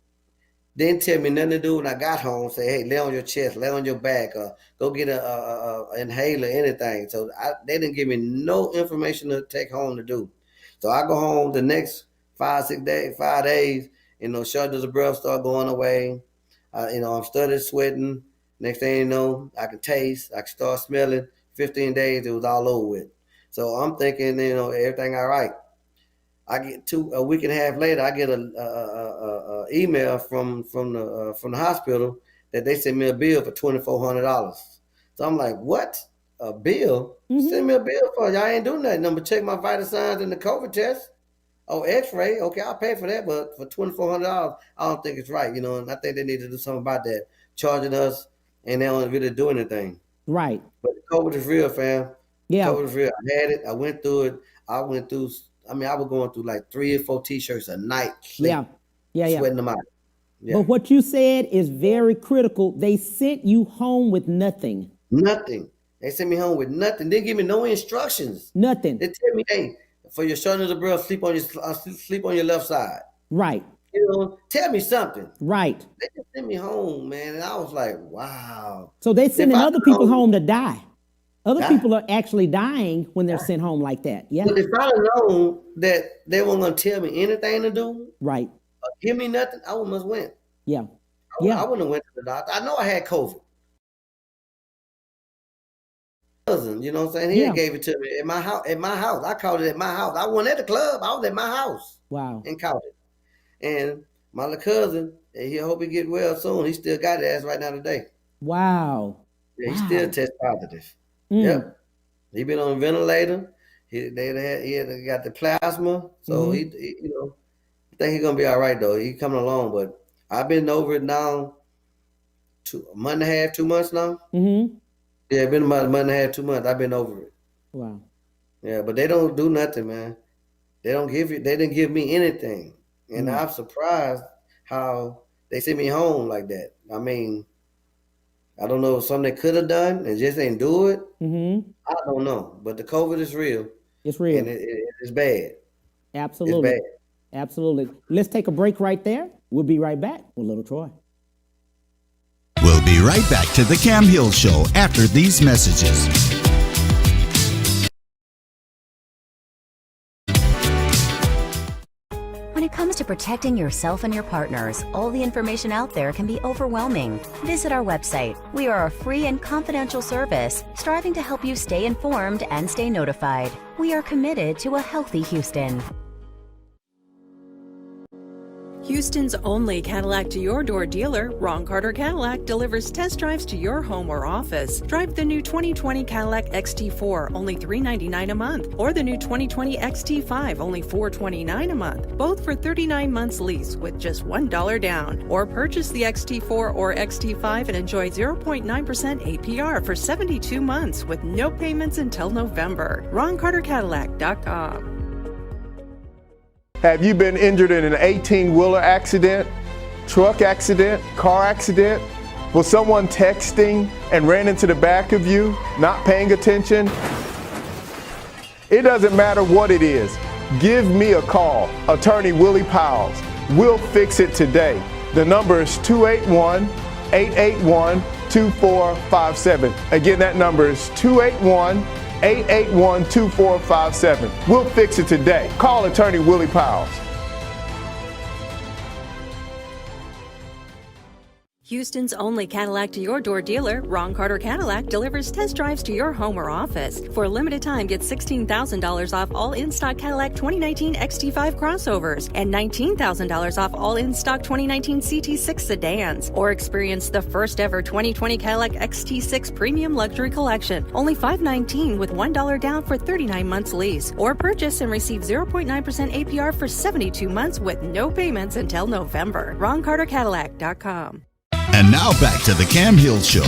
Didn't tell me nothing to do when I got home. Say, hey, lay on your chest, lay on your back, go get a inhaler, anything. So they didn't give me no information to take home to do. So I go home the next 5 days, shortness of breath start going away. I'm started sweating. Next thing you know, I can taste, I can start smelling. 15 days, it was all over with. So I'm thinking, everything all right. I get a week and a half later, I get a email from the hospital that they sent me a bill for $2,400. So I'm like, what? A bill? Send me a bill for y'all ain't doing nothing. But check my vital signs and the COVID test. Oh, X-ray. Okay, I'll pay for that, but for $2,400, I don't think it's right. And I think they need to do something about that, charging us, and they don't really do anything. Right. But COVID is real, fam. Yeah. COVID is real. I had it. I went through it. I was going through like 3 or 4 t-shirts a night. Sweating them out. Yeah. But what you said is very critical. They sent you home with nothing. Nothing. They sent me home with nothing. They give me no instructions. Nothing. They tell me, hey, for your shortness of breath, sleep on your left side. Right. tell me something. Right. They just sent me home, man, and I was like, wow. So they're sending other people home to die. Other Die. people are actually dying when they're sent home like that. Yeah. But if I'd have known that they weren't going to tell me anything to do, Right. or give me nothing, I wouldn't have went. Yeah. I Yeah. wouldn't have went to the doctor. I know I had COVID. Cousin, you know what I'm saying? He Yeah. gave it to me at my house. At my house, I caught it at my house. I wasn't at the club. I was at my house Wow. and caught it. And my little cousin, he hope he get well soon. He still got his ass right now today. Wow. Yeah, he Wow. still test positive. Mm. Yep, he been on a ventilator. He had got the plasma, so he I think he's gonna be all right though. He coming along, but I've been over it now. A month and a half, 2 months now. Mm-hmm. Yeah, been about a month and a half, 2 months. I've been over it. Wow. Yeah, but they don't do nothing, man. They don't give you. They didn't give me anything, and I'm surprised how they sent me home like that. I mean, I don't know if something they could have done and just ain't do it. Mm-hmm. I don't know, but the COVID is real. It's real. And it's bad. Absolutely. It's bad. Absolutely. Let's take a break right there. We'll be right back with Lil Troy. We'll be right back to the Cam Hill Show after these messages. When it comes to protecting yourself and your partners, all the information out there can be overwhelming. Visit our website. We are a free and confidential service striving to help you stay informed and stay notified. We are committed to a healthy Houston. Houston's only Cadillac to your door dealer, Ron Carter Cadillac, delivers test drives to your home or office. Drive the new 2020 Cadillac XT4, only $399 a month, or the new 2020 XT5, only $429 a month, both for 39 months lease with just $1 down. Or purchase the XT4 or XT5 and enjoy 0.9% APR for 72 months with no payments until November. RonCarterCadillac.com. Have you been injured in an 18-wheeler accident, truck accident, car accident? Was someone texting and ran into the back of you, not paying attention? It doesn't matter what it is. Give me a call, Attorney Willie Powles. We'll fix it today. The number is 281-881-2457. Again, that number is 281-881-2457. We'll fix it today. Call Attorney Willie Powles. Houston's only Cadillac to your door dealer, Ron Carter Cadillac, delivers test drives to your home or office. For a limited time, get $16,000 off all in-stock Cadillac 2019 XT5 crossovers and $19,000 off all in-stock 2019 CT6 sedans. Or experience the first ever 2020 Cadillac XT6 Premium Luxury Collection, only $519 with $1 down for 39 months lease. Or purchase and receive 0.9% APR for 72 months with no payments until November. RonCarterCadillac.com. And now back to the Cam Hill Show.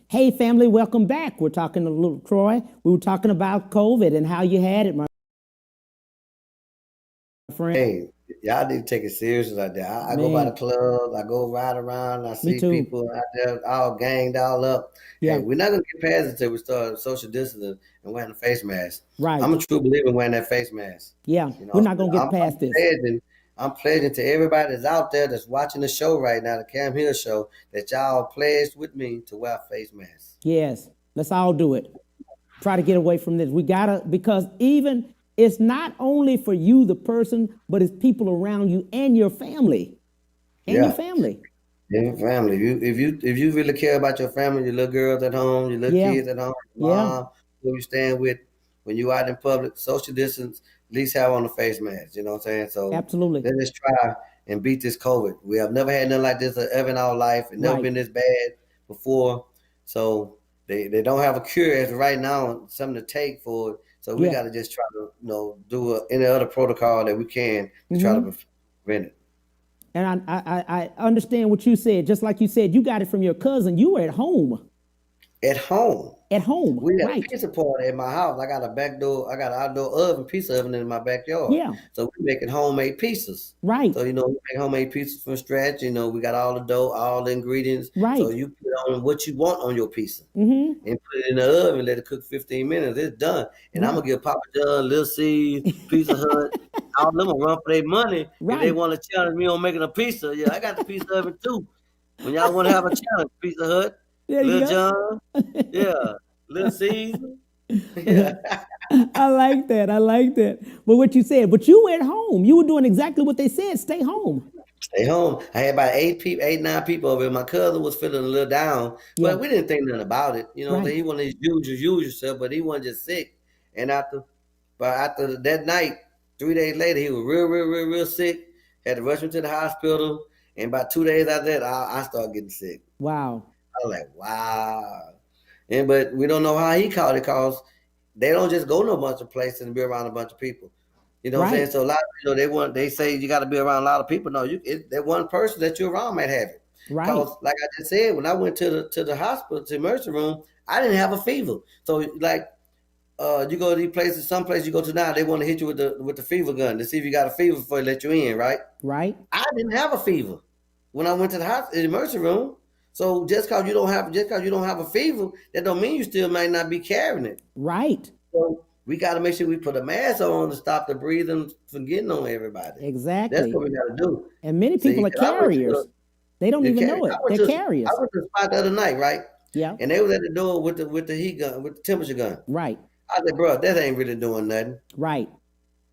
Hey, family, welcome back. We're talking to Lil Troy. We were talking about COVID and how you had it, my friend. Hey, y'all need to take it serious out there. I go by the clubs, I go ride around, I see people out there all ganged all up. Yeah. Hey, we're not gonna get past it until we start social distancing and wearing a face mask. Right. I'm a true believer in wearing that face mask. Yeah, You know, we're not going to get past this. I'm pledging to everybody that's out there that's watching the show right now, the Cam Hill Show, that y'all pledged with me to wear face masks. Yes, let's all do it. Try to get away from this. We got to, because even it's not only for you, the person, but it's people around you and your family. Your family. Your family. If you really care about your family, your little girls at home, your little kids at home, mom, who you stand with, when you out in public, social distance, at least have on a face mask. You know what I'm saying? So absolutely, let's try and beat this COVID. We have never had nothing like this ever in our life. It's never been this bad before. So they don't have a cure as of right now, something to take for it. So we got to just try to do any other protocol that we can to try to prevent it. And I understand what you said. Just like you said, you got it from your cousin. You were at home. At home. At home, We had a right? pizza party at my house. I got an outdoor oven, pizza oven in my backyard. Yeah, So we making homemade pizzas. right, So, we make homemade pizzas from scratch. We got all the dough, all the ingredients. So right. you put on what you want on your pizza Mm-hmm. and put it in the oven, let it cook 15 minutes. It's done. And I'm Yeah, gonna give Papa John, Little C's, Pizza Hut, all of them will run for their money if they right. want to challenge me on making a pizza. Yeah, I got the pizza oven too. When y'all want to have a challenge, Pizza Hut, There you Little go. John, yeah, Little C's, yeah. I like that. I like that. But what you said, but you were at home. You were doing exactly what they said. Stay home. Stay home. I had about 9 people over here. My cousin was feeling a little down, Yeah, but we didn't think nothing about it. right, He wanted to use yourself, but he wasn't just sick. And after that night, 3 days later, he was real sick. Had to rush him to the hospital. And about 2 days after that, I started getting sick. wow, I was like, wow. But we don't know how he caught it because they don't just go to a bunch of places and be around a bunch of people. You know what I'm saying? right, So a lot of they say you got to be around a lot of people. No, that one person that you're around might have it. right, Because like I just said, when I went to the hospital, to the emergency room, I didn't have a fever. So like you go to these places, some places you go to now, they want to hit you with the fever gun to see if you got a fever before they let you in, right? right, I didn't have a fever when I went to the emergency room. So just because you don't have a fever, that don't mean you still might not be carrying it. right. So we got to make sure we put a mask on to stop the breathing from getting on everybody. That's Exactly. what we got to do. And many See, people are 'cause I went to carriers. They don't even know it. They're carriers. I went to the spot the other night, right? Yeah, And they was at the door with the heat gun, with the temperature gun. right, I said, bro, that ain't really doing nothing. right,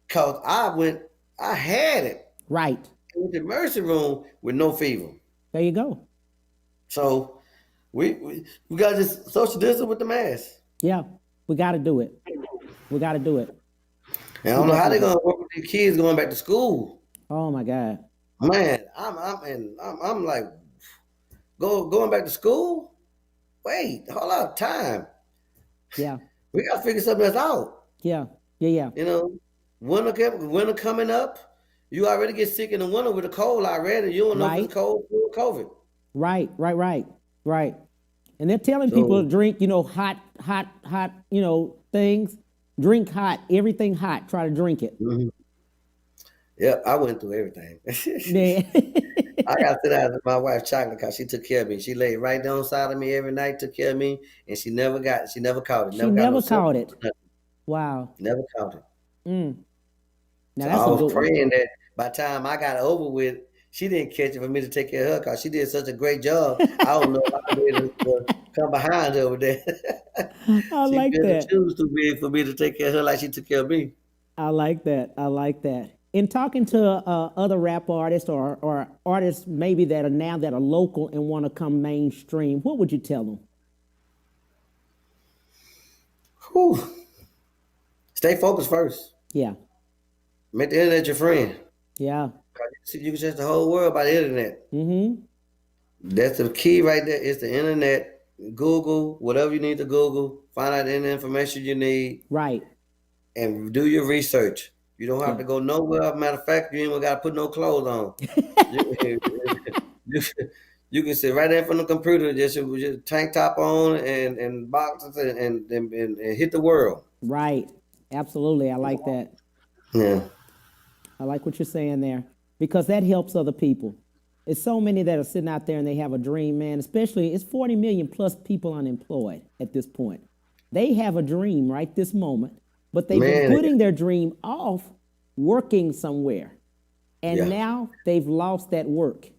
Cause I had it right. in the emergency room with no fever. There you go. So we got to just social distance with the mask. Yeah, we got to do it. We got to do it. And I don't know how they're gonna work with these kids going back to school. Oh my God. Man, I'm like, going back to school. Wait, hold up, time. Yeah, We got to figure something else out. yeah, yeah, yeah. Winter coming up. You already get sick in the winter with a cold already. You don't know if Right, it's cold or COVID. right, right, right, right. And they're telling So people to drink, hot, things. Drink hot, everything hot. Try to drink it. mhm. Yeah, I went through everything. Yeah. I got to sit down with my wife chocolate because she took care of me. She laid right down side of me every night, took care of me, and she never caught it. She Never got no never symptoms, caught it. nothing. Wow. Never caught it. Mm. Now So that's I a was good one. praying that by the time I got over with, she didn't catch it for me to take care of her because she did such a great job. I don't know if I'd be able to come behind her with that. I She like built the that. shoes too big for me to take care of her like she took care of me. I like that. I like that. In talking to other rap artists or artists maybe that are local and want to come mainstream, what would you tell them? Whew. Stay focused first. Yeah, Make the internet your friend. yeah. 'Cause you can change the whole world by the internet. Mm-hmm. That's the key right there. It's the internet. Google whatever you need to Google. Find out any information you need Right. and do your research. You don't have Yeah. to go nowhere. Matter of fact, you ain't even got to put no clothes on. You, you, you can sit right there in front of the computer, just tank top on and boxes and hit the world. Right. Absolutely. I like that. Yeah. I like what you're saying there because that helps other people. It's so many that are sitting out there and they have a dream, man. Especially, it's 40 million plus people unemployed at this point. They have a dream right this moment, but they've been Man. putting their dream off working somewhere. And Yeah. now they've lost that work.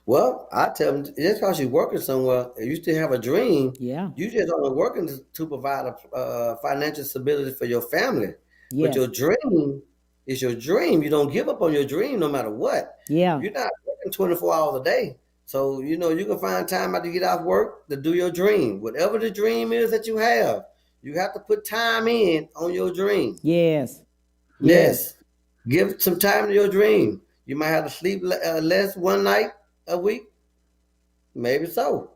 Well, I tell them just because you're working somewhere, if you still have a dream, Yeah. you just only working to provide a financial stability for your family. But Yes. your dream is your dream. You don't give up on your dream no matter what. Yeah. You're not working 24 hours a day. So, you can find time after you get off work to do your dream. Whatever the dream is that you have to put time in on your dream. Yes. Yes. Give some time to your dream. You might have to sleep less one night a week. Maybe so.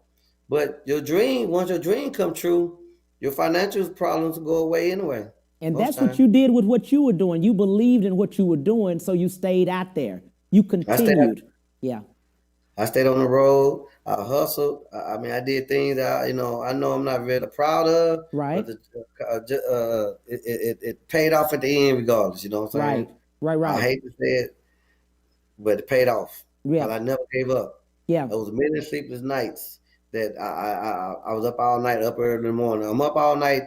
But once your dream come true, your financial problems will go away anyway. And Most that's what times. you did with what you were doing. You believed in what you were doing, so you stayed out there. You continued. Yeah. I stayed on the road. I hustled. I mean, I did things that I know I'm not really proud of, Right. but it paid off at the end regardless. You know what I'm Right. saying? I Right. hate to say it, but it paid off Yeah. because I never gave up. Yeah. There was many sleepless nights that I was up all night, up early in the morning. I'm up all night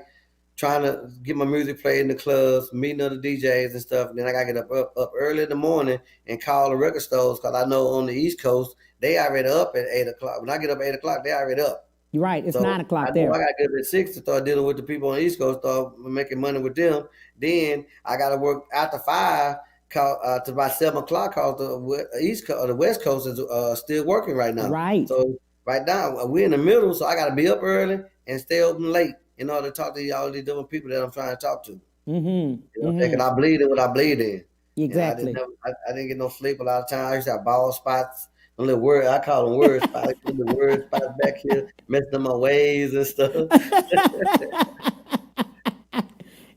trying to get my music played in the clubs, meeting other DJs and stuff. And then I gotta get up early in the morning and call the record stores because I know on the East Coast they already up at 8 o'clock. When I get up at 8 o'clock, they already up. You're right. It's So 9 o'clock I know there. I gotta get up at 6 to start dealing with the people on the East Coast, start making money with them. Then I gotta work after 5 to about 7 o'clock because the West Coast is still working right now. Right. So right now we're in the middle, so I gotta be up early and stay open late in order to talk to all these different people that I'm trying to talk to. Mm-hmm. You know, and I bleed in what I bleed in. Exactly. I didn't get no sleep a lot of times. I used to have bald spots, a little word. I call them word spots. The word spots back here, messing up my ways and stuff.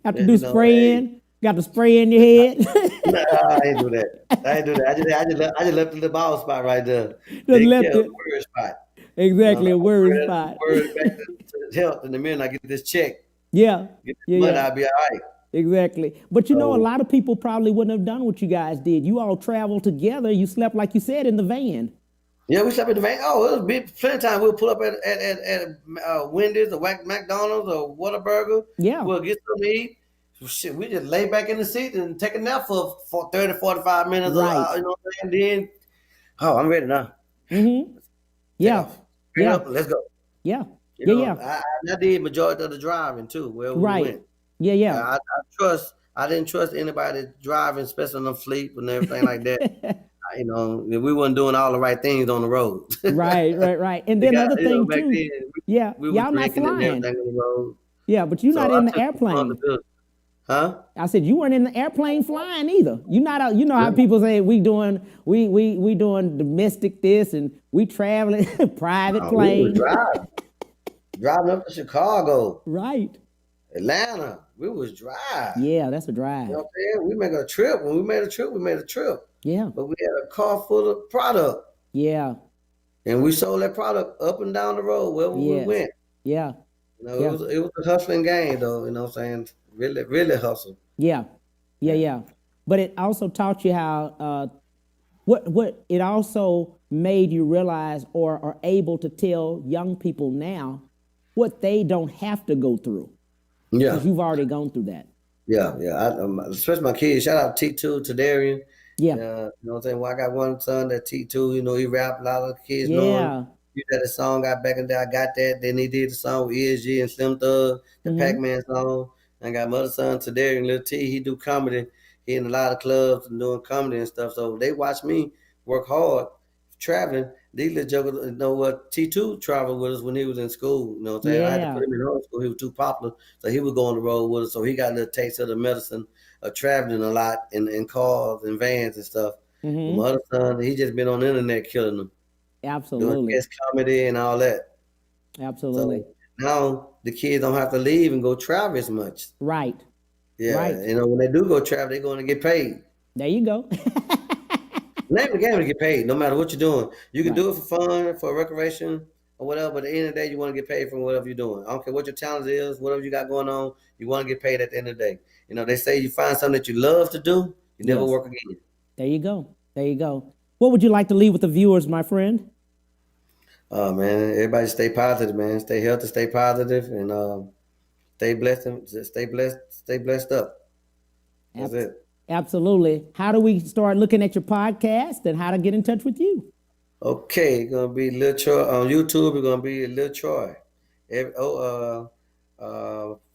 Have to do spraying. Got the spray in your head. Nah, I ain't do that. I just left the bald spot right there. Just left it. Word spot. Exactly, a word spot. spot. Word back to health in the minute I get this check. Yeah. Get this money, I'll be all right. Exactly. But a lot of people probably wouldn't have done what you guys did. You all traveled together. You slept, like you said, in the van. Yeah, we slept in the van. Oh, it was plenty of time. We'll pull up at Wendy's or McDonald's or Whataburger. Yeah. We'll get something to eat. Shit, we just lay back in the seat and take a nap for 30, 45 minutes. Right. You know what I'm saying? Then, I'm ready now. Mm-hmm. Yeah. Yeah. Up, let's go. Yeah. I did majority of the driving too, where we went. Yeah. I didn't trust anybody driving, especially on the fleet and everything like that. We wasn't doing all the right things on the road. Right. And then another thing back too. Then, we y'all were not drinking and flying. everything on the road. Yeah, but you're not in the airplane. Huh? I said you weren't in the airplane flying either. You're not out. You know how people say we doing domestic this and we traveling private plane. We were driving up to Chicago. Right. Atlanta. We was drive. Yeah, that's a drive. You know what I'm saying? We make a trip. When we made a trip, we made a trip. Yeah. But we had a car full of product. Yeah. And we sold that product up and down the road wherever we went. Yeah. It was a hustling game though, you know what I'm saying? Really, really hustle. Yeah. But it also taught you how what it also made you realize or are able to tell young people now what they don't have to go through. Yeah. Because you've already gone through that. Yeah. Especially my kids. Shout out T2, to Darian. Yeah. You know what I'm saying? Well, I got one son that T2, he rap, a lot of kids know him. You had a song got back in there, I got that. Then he did the song with ESG and Slim Thug, the Pac-Man song. I got my other son, Tadarian, Lil T, he do comedy. He in a lot of clubs and doing comedy and stuff. So they watch me work hard, traveling. These little jokers know what T2 traveled with us when he was in school. You know what I'm saying? I had to put him in homeschool. He was too popular. So he would go on the road with us. So he got a little taste of the medicine of traveling a lot in cars and vans and stuff. My other son, he just been on the internet killing them. Absolutely. Doing guest comedy and all that. Absolutely. So now the kids don't have to leave and go travel as much. Right. Yeah. Right. When they do go travel, they're going to get paid. There you go. The name of the game is to get paid, no matter what you're doing. You can do it for fun, for recreation, or whatever. But at the end of the day, you want to get paid from whatever you're doing. I don't care what your talent is, whatever you got going on. You want to get paid at the end of the day. They say you find something that you love to do, you never work again. There you go. What would you like to leave with the viewers, my friend? Oh man, everybody stay positive, man. Stay healthy, stay positive, and stay blessed. Stay blessed up. That's it. Absolutely. How do we start looking at your podcast and how to get in touch with you? Okay, it's gonna be Lil Troy on YouTube. It's gonna be Lil Troy.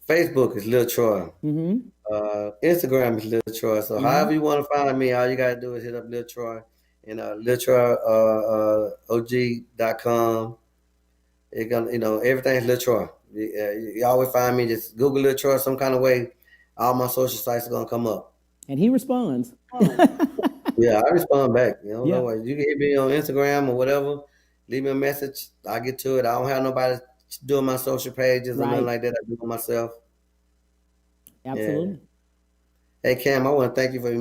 Facebook is Lil Troy. Instagram is Lil Troy. So however you want to find me, all you gotta do is hit up Lil Troy and LilTroyOG.com. It's gonna, everything's Lil Troy. You always find me. Just Google Lil Troy some kind of way. All my social sites are gonna come up. And he responds. Yeah, I respond back. No way. You can hit me on Instagram or whatever. Leave me a message. I'll get to it. I don't have nobody doing my social pages or nothing like that. I do it myself. Absolutely. Yeah. Hey, Cam, I want to thank you for you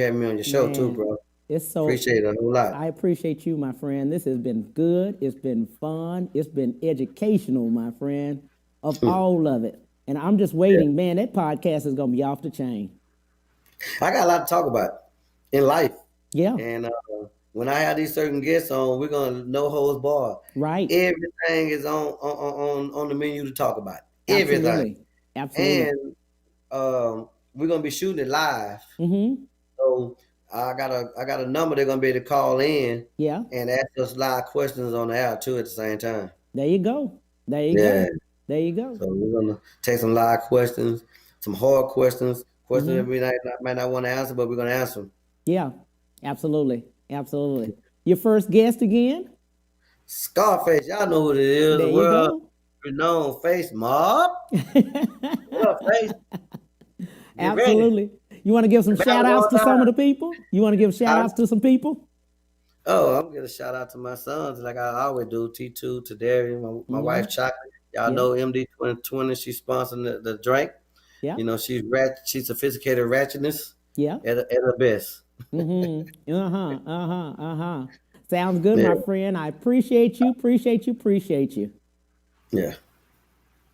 having me on your show too, bro. It's so Appreciate it a whole lot. I appreciate you, my friend. This has been good. It's been fun. It's been educational, my friend, of all of it. And I'm just waiting, man. That podcast is gonna be off the chain. I got a lot to talk about in life. Yeah. And when I have these certain guests on, we're gonna no holds barred. Right. Everything is on the menu to talk about. Everything. Absolutely. And we're gonna be shooting it live. Mm-hmm. So I got a number they're gonna be able to call in. Yeah. And ask us live questions on the air too at the same time. There you go. There you go. There you go. So we're gonna take some live questions, some hard questions that we might not want to answer, but we're gonna answer them. Yeah, absolutely. Absolutely. Your first guest again? Scarface, y'all know who it is. There The you world go. renowned Face Mob. What up, Face? Get Absolutely. ready. You want to give some Battle shout outs to Royale. some of the people? You want to give shout outs to some people? Oh, I'm gonna shout out to my sons like I always do. T2, Tadarian, my wife Chocolate. Y'all know MD 2020. She's sponsoring the drink. Yeah. You know, she's sophisticated ratchetness. Yeah. At her best. Sounds good, my friend. I appreciate you. Yeah.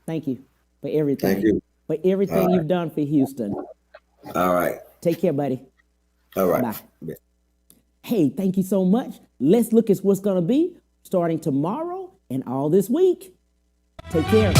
Thank you for everything. Thank you. For everything you've done for Houston. All right. Take care, buddy. All right. Bye. Yeah. Hey, thank you so much. Let's look at what's going to be starting tomorrow and all this week. Take care.